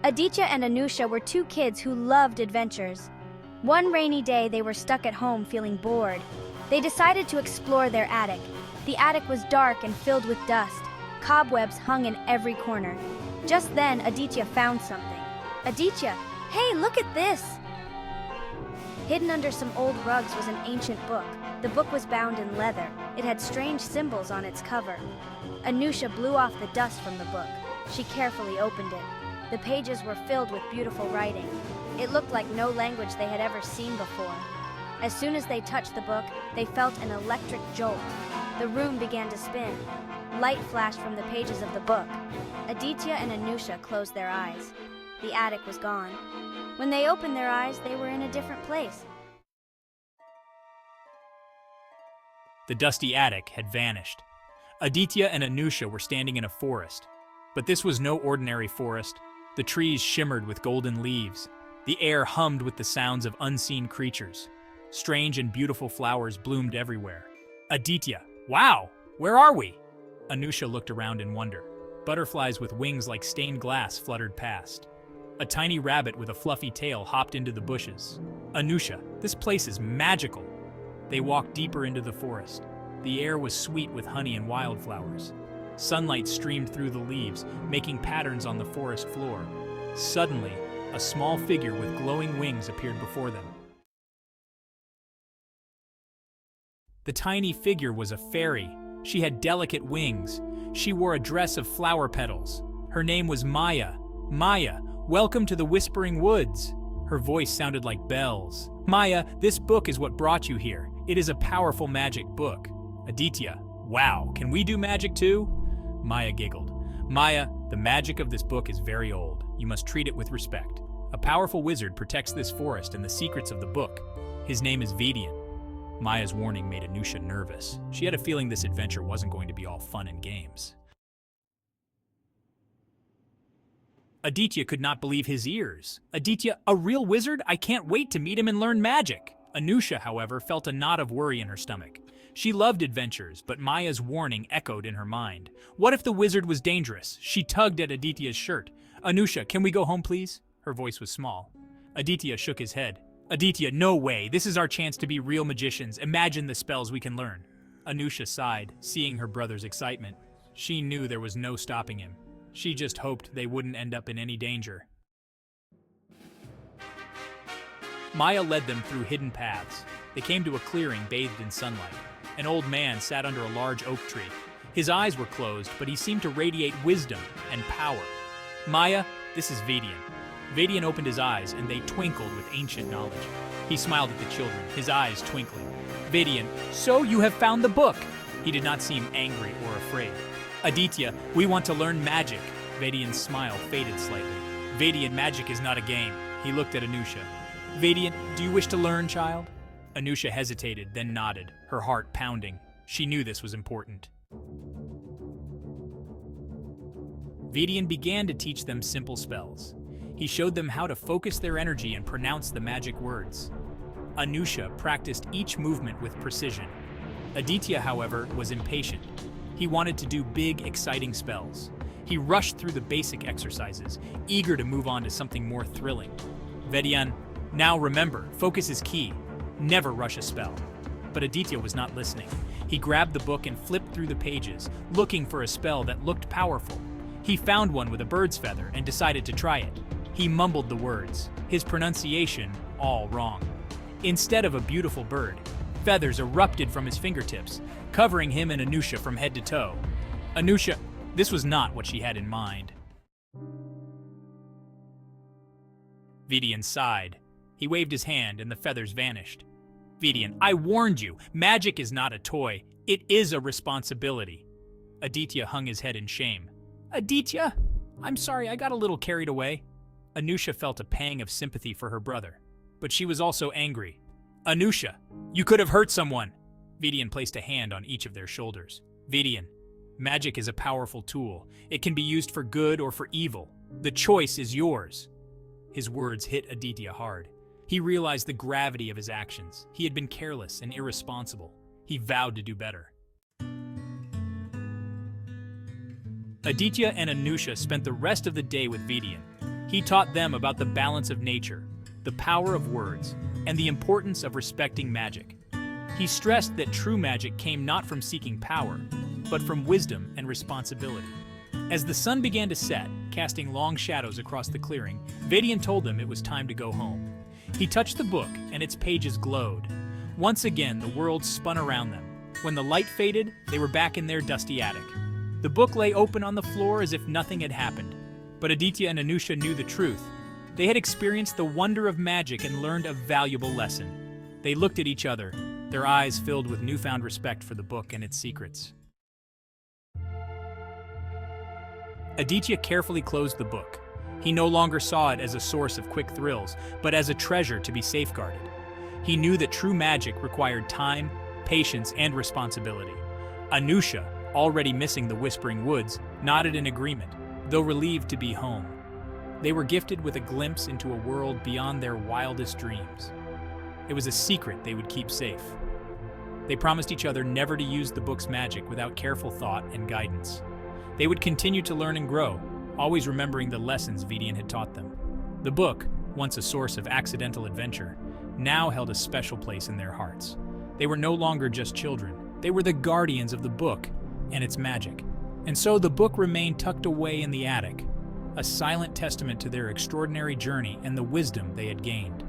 Aditya and Anusha were two kids who loved adventures. One rainy day, they were stuck at home feeling bored. They decided to explore their attic. The attic was dark and filled with dust. Cobwebs hung in every corner. Just then, Aditya found something. Aditya, hey, look at this! Hidden under some old rugs was an ancient book. The book was bound in leather. It had strange symbols on its cover. Anusha blew off the dust from the book. She carefully opened it. The pages were filled with beautiful writing. It looked like no language they had ever seen before. As soon as they touched the book, they felt an electric jolt. The room began to spin. Light flashed from the pages of the book. Aditya and Anusha closed their eyes. The attic was gone. When they opened their eyes, they were in a different place. The dusty attic had vanished. Aditya and Anusha were standing in a forest. But this was no ordinary forest. The trees shimmered with golden leaves. The air hummed with the sounds of unseen creatures. Strange and beautiful flowers bloomed everywhere. Aditya, wow, where are we? Anusha looked around in wonder. Butterflies with wings like stained glass fluttered past. A tiny rabbit with a fluffy tail hopped into the bushes. Anusha, this place is magical. They walked deeper into the forest. The air was sweet with honey and wildflowers. Sunlight streamed through the leaves, making patterns on the forest floor. Suddenly, a small figure with glowing wings appeared before them. The tiny figure was a fairy. She had delicate wings. She wore a dress of flower petals. Her name was Maya. Maya, welcome to the Whispering Woods. Her voice sounded like bells. Maya, this book is what brought you here. It is a powerful magic book. Aditya, wow, can we do magic too? Maya giggled. Maya, the magic of this book is very old. You must treat it with respect. A powerful wizard protects this forest and the secrets of the book. His name is Vedian. Maya's warning made Anusha nervous. She had a feeling this adventure wasn't going to be all fun and games. Aditya could not believe his ears. Aditya, a real wizard? I can't wait to meet him and learn magic. Anusha, however, felt a knot of worry in her stomach. She loved adventures, but Maya's warning echoed in her mind. What if the wizard was dangerous? She tugged at Aditya's shirt. Anusha, can we go home, please? Her voice was small. Aditya shook his head. Aditya, no way. This is our chance to be real magicians. Imagine the spells we can learn. Anusha sighed, seeing her brother's excitement. She knew there was no stopping him. She just hoped they wouldn't end up in any danger. Maya led them through hidden paths. They came to a clearing bathed in sunlight. An old man sat under a large oak tree. His eyes were closed, but he seemed to radiate wisdom and power. Maya, this is Vedian. Vedian opened his eyes, and they twinkled with ancient knowledge. He smiled at the children, his eyes twinkling. Vedian, so you have found the book. He did not seem angry or afraid. Aditya, we want to learn magic. Vedian's smile faded slightly. Vedian, magic is not a game. He looked at Anusha. Vedian, do you wish to learn, child? Anusha hesitated, then nodded, her heart pounding. She knew this was important. Vedian began to teach them simple spells. He showed them how to focus their energy and pronounce the magic words. Anusha practiced each movement with precision. Aditya, however, was impatient. He wanted to do big, exciting spells. He rushed through the basic exercises, eager to move on to something more thrilling. Vedian, now remember, focus is key. Never rush a spell. But Aditya was not listening. He grabbed the book and flipped through the pages, looking for a spell that looked powerful. He found one with a bird's feather and decided to try it. He mumbled the words, his pronunciation all wrong. Instead of a beautiful bird, feathers erupted from his fingertips, covering him and Anusha from head to toe. Anusha, this was not what she had in mind. Vedian sighed. He waved his hand and the feathers vanished. Vedian, I warned you, magic is not a toy. It is a responsibility. Aditya hung his head in shame. Aditya, I'm sorry, I got a little carried away. Anusha felt a pang of sympathy for her brother, but she was also angry. Anusha, you could have hurt someone. Vedian placed a hand on each of their shoulders. Vedian, magic is a powerful tool. It can be used for good or for evil. The choice is yours. His words hit Aditya hard. He realized the gravity of his actions. He had been careless and irresponsible. He vowed to do better. Aditya and Anusha spent the rest of the day with Vedian. He He taught them about the balance of nature, the power of words, and the importance of respecting magic. He stressed that true magic came not from seeking power, but from wisdom and responsibility. As the sun began to set, casting long shadows across the clearing, Vedian told them it was time to go home. He touched the book, and its pages glowed. Once again, the world spun around them. When the light faded, they were back in their dusty attic. The book lay open on the floor as if nothing had happened. But Aditya and Anusha knew the truth. They had experienced the wonder of magic and learned a valuable lesson. They looked at each other, their eyes filled with newfound respect for the book and its secrets. Aditya carefully closed the book. He no longer saw it as a source of quick thrills, but as a treasure to be safeguarded. He knew that true magic required time, patience, and responsibility. Anusha, already missing the Whispering Woods, nodded in agreement, though relieved to be home. They were gifted with a glimpse into a world beyond their wildest dreams. It was a secret they would keep safe. They promised each other never to use the book's magic without careful thought and guidance. They would continue to learn and grow, always remembering the lessons Vedian had taught them. The book, once a source of accidental adventure, now held a special place in their hearts. They were no longer just children. They were the guardians of the book and its magic. And so the book remained tucked away in the attic, a silent testament to their extraordinary journey and the wisdom they had gained.